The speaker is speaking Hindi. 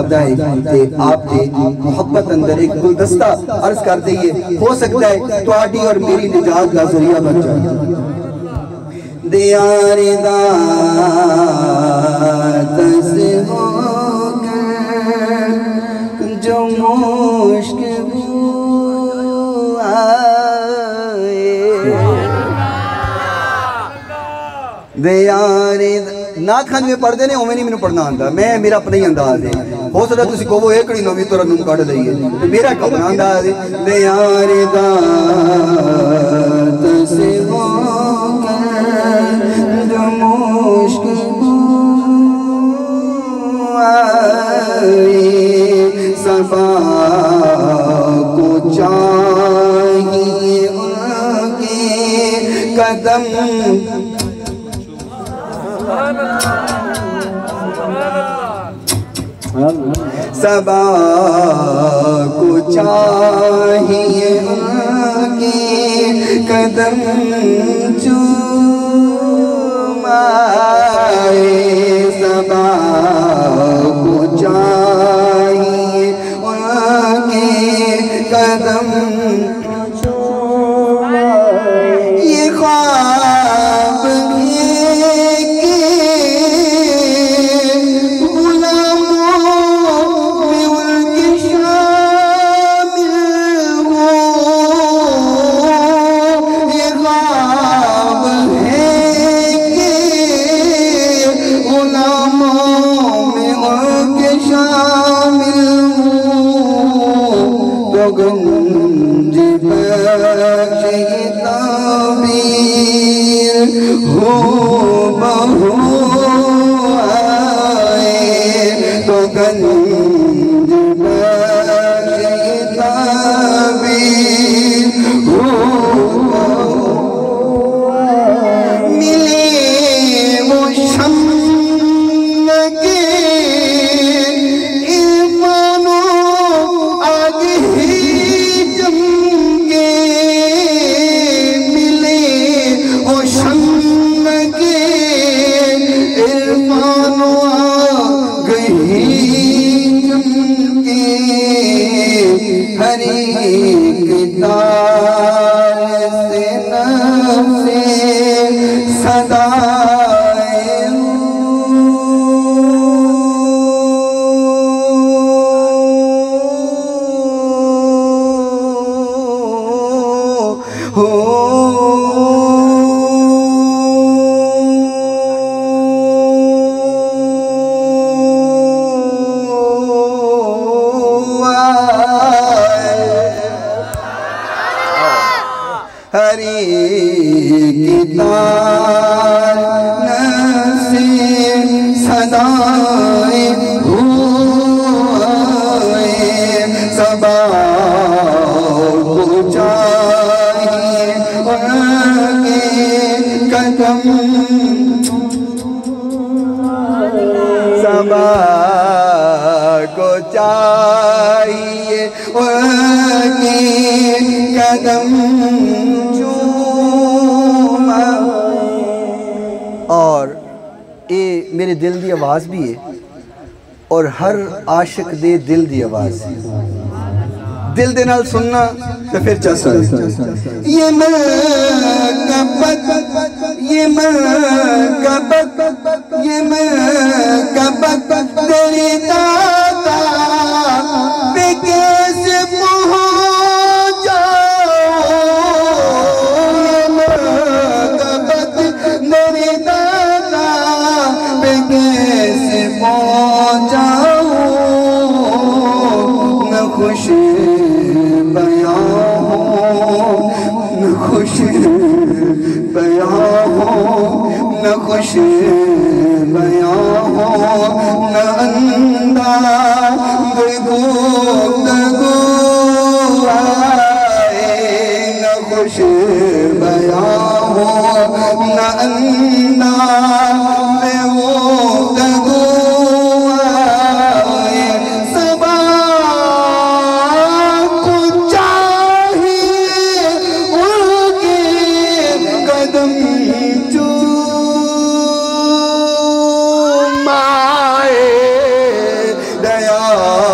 जापदा है ते आप दे मोहब्बत अंदर एक गुलदस्ता अर्ज कर दइए, हो सकता है तुहाडी और मेरी निजात का जरिया बन जाए। दियारदा तस्हो जो मुश्क नात खान में पढ़ते ने उमें नहीं मैंने पढ़ना आता, मैं मेरा अपना ही अंदाज है। हो सकता तुसी कहो एक कड़ी नवी तुरा नूं कढ़ दईए, मेरा अपना अंदाज है। दे यार दात से हो जो मुश्किल आए सबा को चाहिए उनके कदम सबा को चाहिए उनके कदम चूमाए, सबा को चाहिए उनके कदम चूमाए। ये ख्वाब हो बहु आए तो गंज ताबीर हो मिले वो शम्म के इमानो आगे ही जमके, मिले वो शम्म के इमानो आगे जमके, हर एक तार से नफ़े सदाए हो हरी की तार नफ़े सदाए हुए, सबा को चाहिए उनके कदम, सबा को चाहिए उनके कदम। और ये मेरे दिल की आवाज़ भी है और हर आशिक दे दिल की आवाज़ है। दिल दे नाल सुनना तो फिर चस ये महकबत ये महकबत ये महकबत तेरी दाता पे कैसे पहुँच जाओ, ये महकबत तेरी दाता पे कैसे पहुँच जाओ, न खुश बयां हो न खुश बयां हो न खुश बयां हो न अंदाज़ गुफ्तगू आए, न खुश बयां हो न अंदाज़ गुफ्तगू दया दा